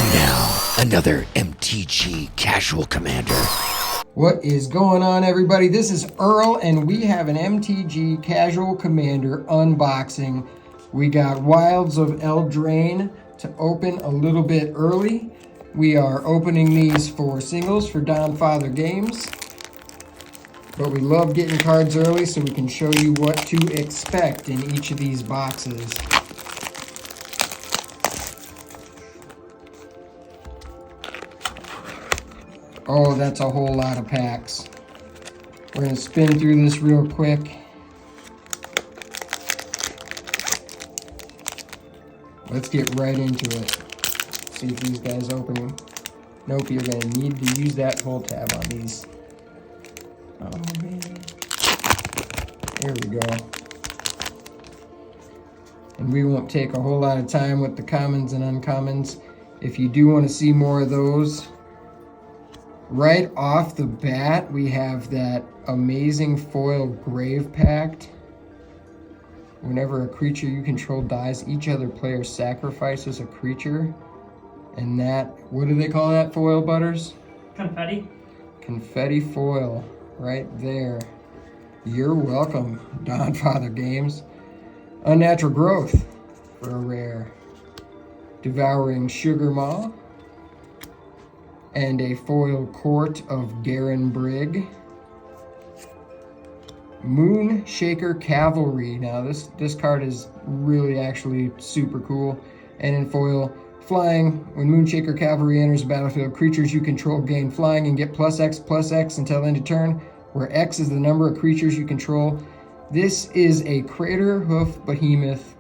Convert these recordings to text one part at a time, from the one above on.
And now, another MTG Casual Commander. What is going on, everybody? This is Earl, and we have an MTG Casual Commander unboxing. We got Wilds of Eldraine to open a little bit early. We are opening these for singles for Don Father Games. But we love getting cards early so we can show you what to expect in each of these boxes. Oh, that's a whole lot of packs. We're going to spin through this real quick. Let's get right into it. See if these guys open. Nope, you're going to need to use that pull tab on these. Oh, man. There we go. And we won't take a whole lot of time with the commons and uncommons. If you do want to see more of those, right off the bat, we have that amazing foil Grave Pact. Whenever a creature you control dies, each other player sacrifices a creature. And that, what do they call that foil, Butters? Confetti. Confetti foil, right there. You're welcome, Don Father Games. Unnatural Growth for a rare. Devouring Sugar Maw. And a foil Court of Garen Brigg. Moon Shaker Cavalry. Now this card is really actually super cool. And in foil, flying. When Moonshaker Cavalry enters the battlefield, creatures you control gain flying and get +X/+X until end of turn, where X is the number of creatures you control. This is a Crater Hoof Behemoth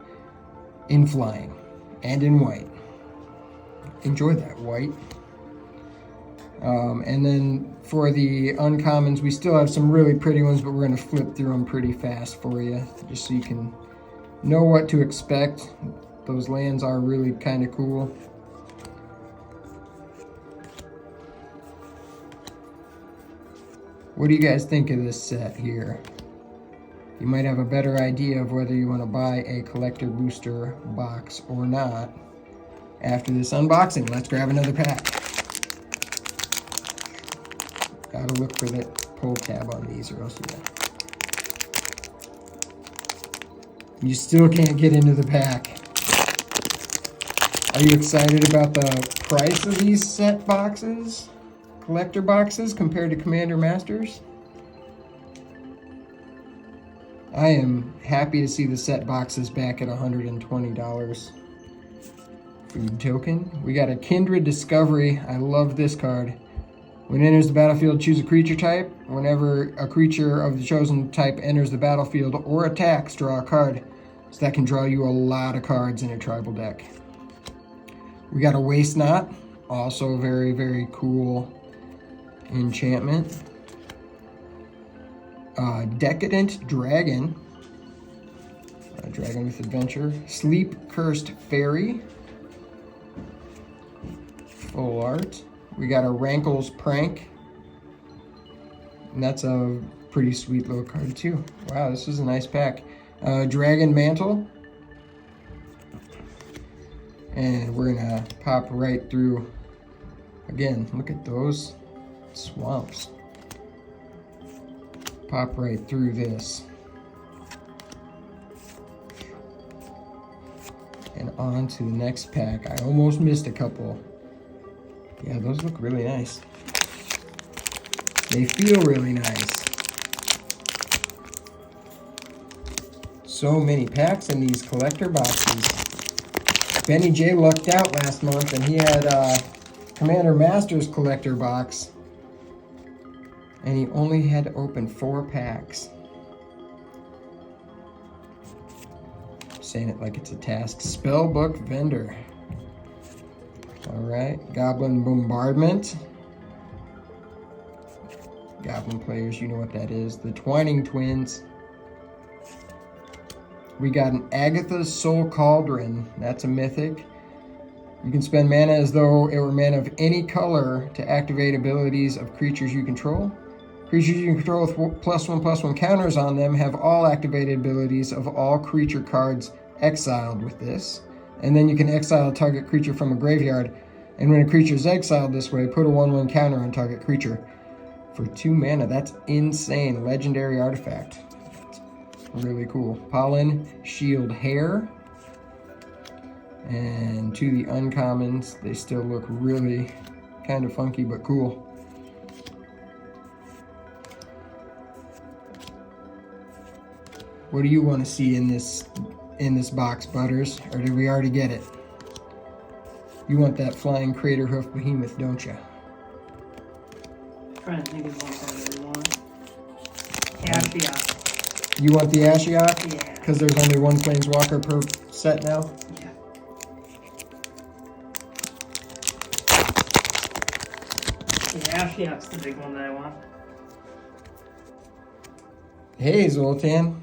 in flying and in white. Enjoy that white. And then for the uncommons, we still have some really pretty ones, but we're going to flip through them pretty fast for you, just so you can know what to expect. Those lands are really kind of cool. What do you guys think of this set here? You might have a better idea of whether you want to buy a collector booster box or not after this unboxing. Let's grab another pack. Gotta look for the pull tab on these or else you still can't get into the pack. Are you excited about the price of these set boxes? Collector boxes compared to Commander Masters? I am happy to see the set boxes back at $120. Food token. We got a Kindred Discovery. I love this card. When it enters the battlefield, choose a creature type. Whenever a creature of the chosen type enters the battlefield or attacks, draw a card. So that can draw you a lot of cards in a tribal deck. We got a Waste Not. Also very, very cool enchantment. Decadent Dragon. Dragon with Adventure. Sleep Cursed Fairy. Full art. We got a Rankle's Prank. And that's a pretty sweet little card too. Wow, this is a nice pack. Dragon Mantle. And we're gonna pop right through. Again, look at those swamps. Pop right through this. And on to the next pack. I almost missed a couple. Yeah, those look really nice. They feel really nice. So many packs in these collector boxes. Benny J lucked out last month and he had Commander Masters collector box. And he only had to open 4 packs. I'm saying it like it's a task. Spellbook Vendor. Alright, Goblin Bombardment. Goblin players, you know what that is. The Twining Twins. We got an Agatha's Soul Cauldron. That's a mythic. You can spend mana as though it were mana of any color to activate abilities of creatures you control. Creatures you control with +1/+1 counters on them have all activated abilities of all creature cards exiled with this. And then you can exile a target creature from a graveyard. And when a creature is exiled this way, put a 1/1 counter on target creature for 2 mana. That's insane. Legendary artifact. That's really cool. Pollen, Shield, Hair. And to the uncommons, they still look really kind of funky but cool. What do you want to see in this box, Butters? Or did we already get it? You want that flying crater hoof behemoth, don't you? I'm trying to think of what I really want. Ashiok. You want the Ashiok? Yeah. Because there's only one Planeswalker per set now? Yeah. Yeah, Ashiok's the big one that I want. Hey, Zoltan.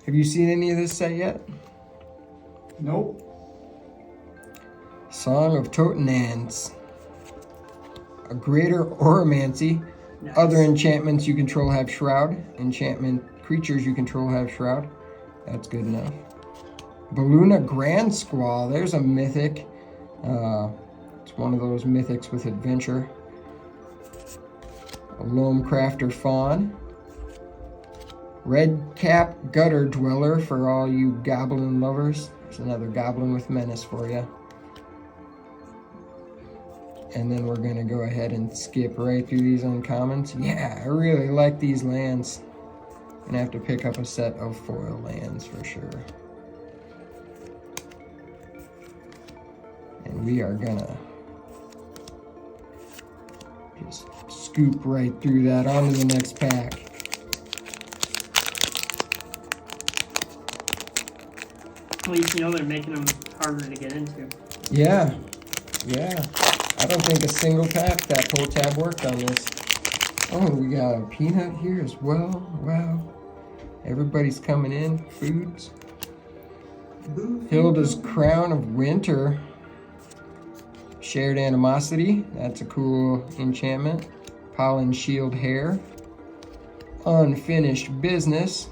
Have you seen any of this set yet? Nope. Song of Totenans. A greater Oromancy. Nice. Other enchantments you control have Shroud. Enchantment creatures you control have Shroud. That's good enough. Baluna Grand Squall. There's a mythic. It's one of those mythics with adventure. A Loam Crafter Fawn. Red Cap Gutter Dweller for all you goblin lovers. There's another goblin with menace for you. And then we're going to go ahead and skip right through these uncommons. Yeah, I really like these lands. I'm going to have to pick up a set of foil lands for sure. And we are going to just scoop right through that onto the next pack. At least you know they're making them harder to get into. Yeah, yeah. I don't think a single tap, that pull tab worked on this. Oh, we got a peanut here as well. Wow. Everybody's coming in. Foods. Hilda's Crown of Winter. Shared Animosity. That's a cool enchantment. Pollen Shield Hair. Unfinished Business.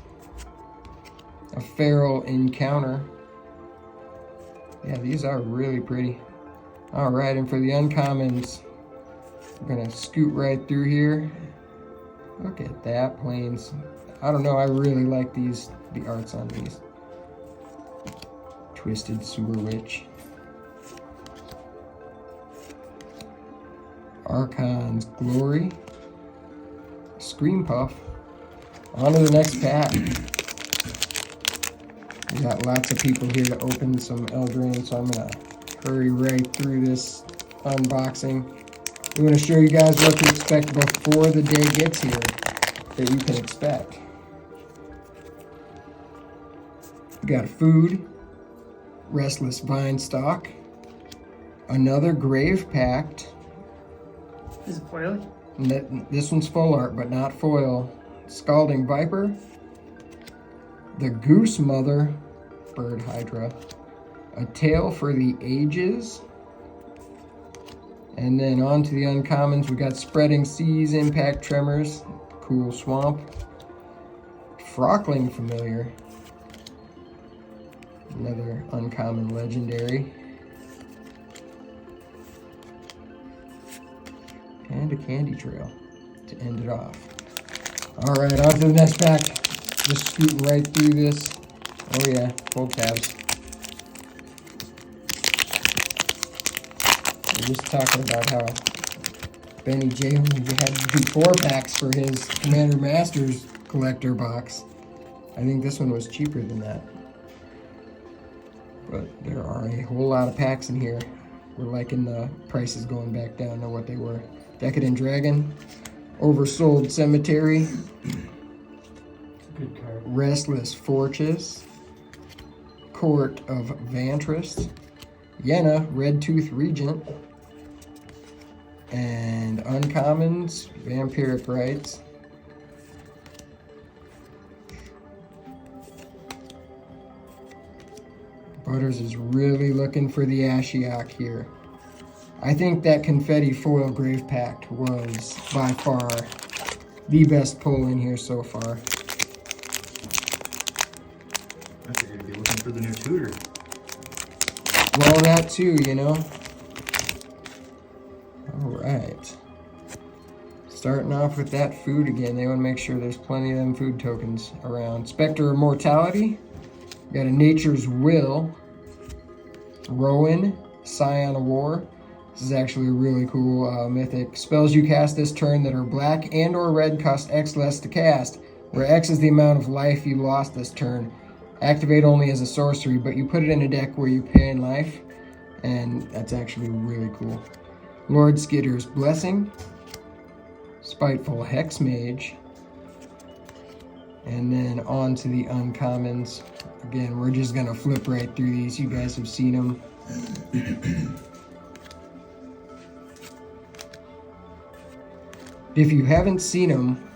A Feral Encounter. Yeah, these are really pretty. All right, and for the uncommons, we're gonna scoot right through here. Look at that, Plains. I don't know, I really like these, the arts on these. Twisted Sewer Witch. Archon's Glory. Scream Puff. On to the next pack. We got lots of people here to open some Eldraine, so I'm gonna hurry right through this unboxing. We want to show you guys what to expect before the day gets here that you can expect. We got food, Restless Vine Stalk, another Grave Pact. Is it foily? This one's full art, but not foil. Scalding Viper, the Goose Mother, Bird Hydra, A Tale for the Ages, and then on to the uncommons. We got Spreading Seas, Impact Tremors, cool Swamp, Frockling Familiar, another uncommon legendary, and a Candy Trail to end it off. All right, on to the next pack. Just scooting right through this. Oh yeah, full tabs. We're just talking about how Benny J only had to do 4 packs for his Commander Masters collector box. I think this one was cheaper than that. But there are a whole lot of packs in here. We're liking the prices going back down to what they were. Decadent Dragon, Oversold Cemetery, Good card. Restless Fortress, Court of Vantress, Yenna, Red Tooth Regent, and uncommons, Vampiric Rites, Butters is really looking for the Ashiok here. I think that Confetti Foil Grave Pact was by far the best pull in here so far. I figured you'd be looking for the new tutor. Well, that too, you know. right. Starting off with that food again. They want to make sure there's plenty of them food tokens around. Spectre of Mortality. Got a Nature's Will. Rowan, Scion of War. This is actually a really cool mythic. Spells you cast this turn that are black and or red cost X less to cast, where X is the amount of life you lost this turn. Activate only as a sorcery, but you put it in a deck where you pay in life, and that's actually really cool. Lord Skitter's Blessing. Spiteful Hexmage. And then on to the uncommons. Again, we're just gonna flip right through these. You guys have seen them. If you haven't seen them,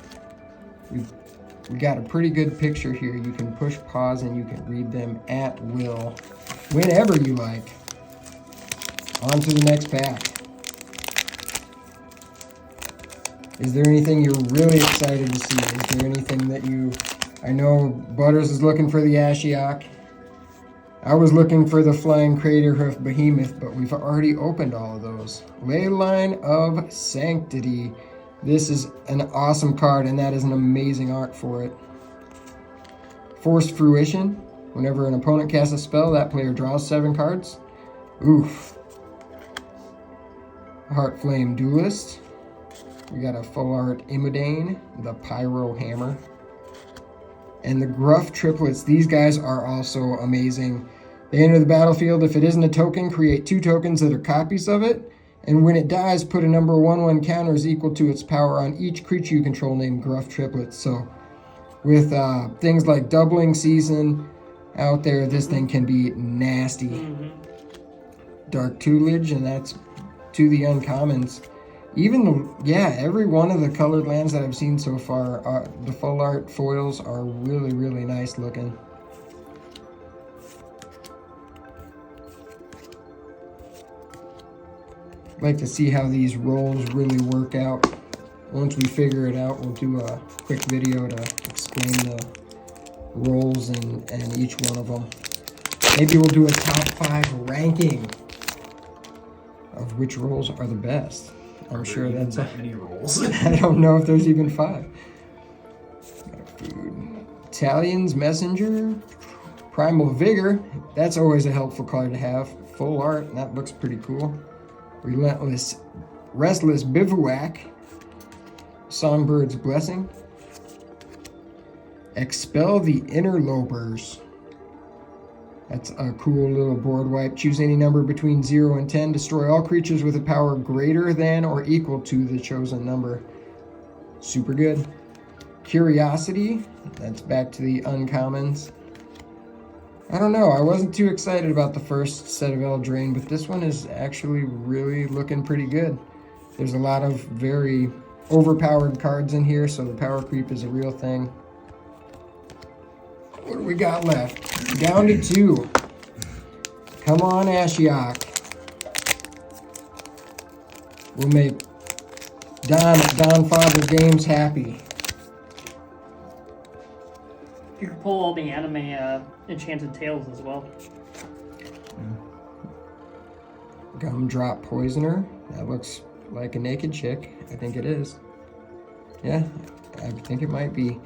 we got a pretty good picture here. You can push pause and you can read them at will, whenever you like. On to the next pack. Is there anything you're really excited to see? Is there anything that I know Butters is looking for the Ashiok. I was looking for the Flying Craterhoof Behemoth, but we've already opened all of those. Leyline of Sanctity. This is an awesome card, and that is an amazing art for it. Forced Fruition. Whenever an opponent casts a spell, that player draws 7 cards. Oof. Heartflame Duelist. We got a full art Imodane, the Pyro Hammer. And the Gruff Triplets. These guys are also amazing. They enter the battlefield. If it isn't a token, create 2 tokens that are copies of it. And when it dies, put a number 1/1 counters equal to its power on each creature you control named Gruff Triplets. So with things like Doubling Season out there, this thing can be nasty. Dark Tutelage, and that's to the uncommons. Even, every one of the colored lands that I've seen so far, the full art foils are really, really nice looking. I'd like to see how these rolls really work out. Once we figure it out, we'll do a quick video to explain the rolls and each one of them. Maybe we'll do a top 5 ranking of which rolls are the best. I'm sure that's that many rolls. I don't know if there's even 5. Food. Italian's Messenger. Primal Vigor. That's always a helpful card to have. Full art, and that looks pretty cool. Restless Bivouac. Songbird's Blessing. Expel the Interlopers. That's a cool little board wipe. Choose any number between 0 and 10. Destroy all creatures with a power greater than or equal to the chosen number. Super good. Curiosity. That's back to the uncommons. I don't know. I wasn't too excited about the first set of Eldraine, but this one is actually really looking pretty good. There's a lot of very overpowered cards in here, so the power creep is a real thing. What do we got left? Down to 2. Come on, Ashiok. We'll make Don Father Games happy. You could pull all the anime Enchanted Tales as well. Gumdrop Poisoner. That looks like a naked chick. I think it is. Yeah, I think it might be.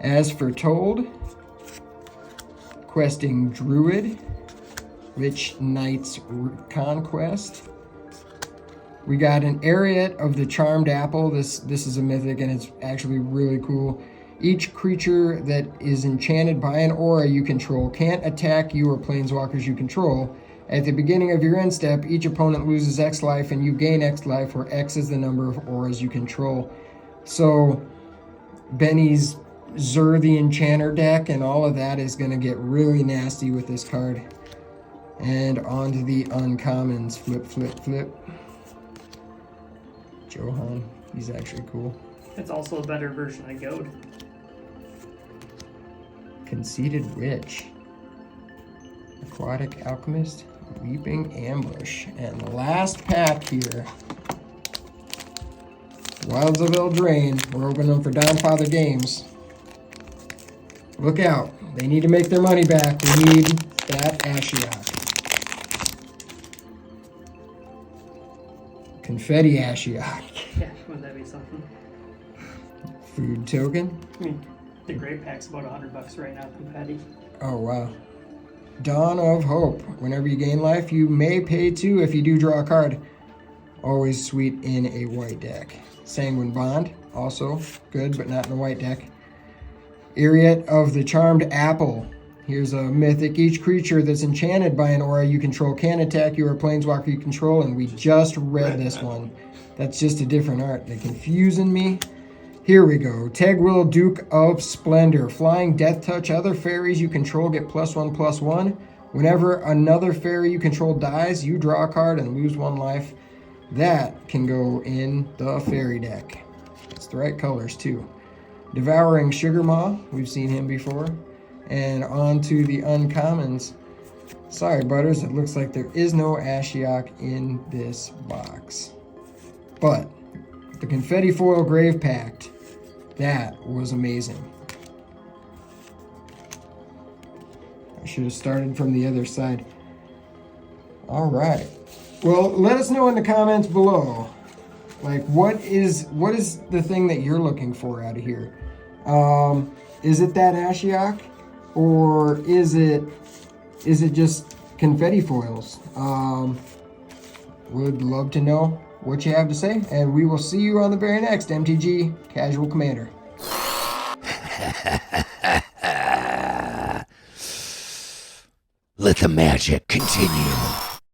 As Foretold. Questing Druid. Lich Knight's Conquest. We got an Ariat of the Charmed Apple. This is a mythic, and it's actually really cool. Each creature that is enchanted by an aura you control can't attack you or planeswalkers you control. At the beginning of your end step, each opponent loses X life and you gain X life, where X is the number of auras you control. So Benny's Zur the Enchanter deck and all of that is going to get really nasty with this card. And on to the uncommons. Flip, flip, flip. Johan, he's actually cool. It's also a better version of Goad. Conceited Witch. Aquatic Alchemist. Leaping Ambush. And the last pack here. Wilds of Eldraine. We're opening them for Don Father Games. Look out. They need to make their money back. We need that Ashiok. Confetti Ashiok. Yeah, wouldn't that be something? Food token. I mean, the Great Pack's about $100 right now, confetti. Oh, wow. Dawn of Hope. Whenever you gain life, you may pay 2 if you do draw a card. Always sweet in a white deck. Sanguine Bond. Also good, but not in a white deck. Iriet of the Charmed Apple. Here's a mythic. Each creature that's enchanted by an aura you control can attack you or planeswalker you control, and we just read this one. That's just a different art. They're confusing me. Here we go. Tegwil, Duke of Splendor. Flying Death Touch. Other fairies you control get +1/+1. Whenever another fairy you control dies, you draw a card and lose 1 life. That can go in the fairy deck. It's the right colors, too. Devouring Sugar Maw. We've seen him before. And on to the uncommons. Sorry, Butters. It looks like there is no Ashiok in this box. But the Confetti Foil Grave Pact. That was amazing. I should have started from the other side. All right. Well, let us know in the comments below. Like, what is the thing that you're looking for out of here? Is it that Ashiok? Or is it just confetti foils? Would love to know what you have to say, and we will see you on the very next MTG Casual Commander. Let the magic continue.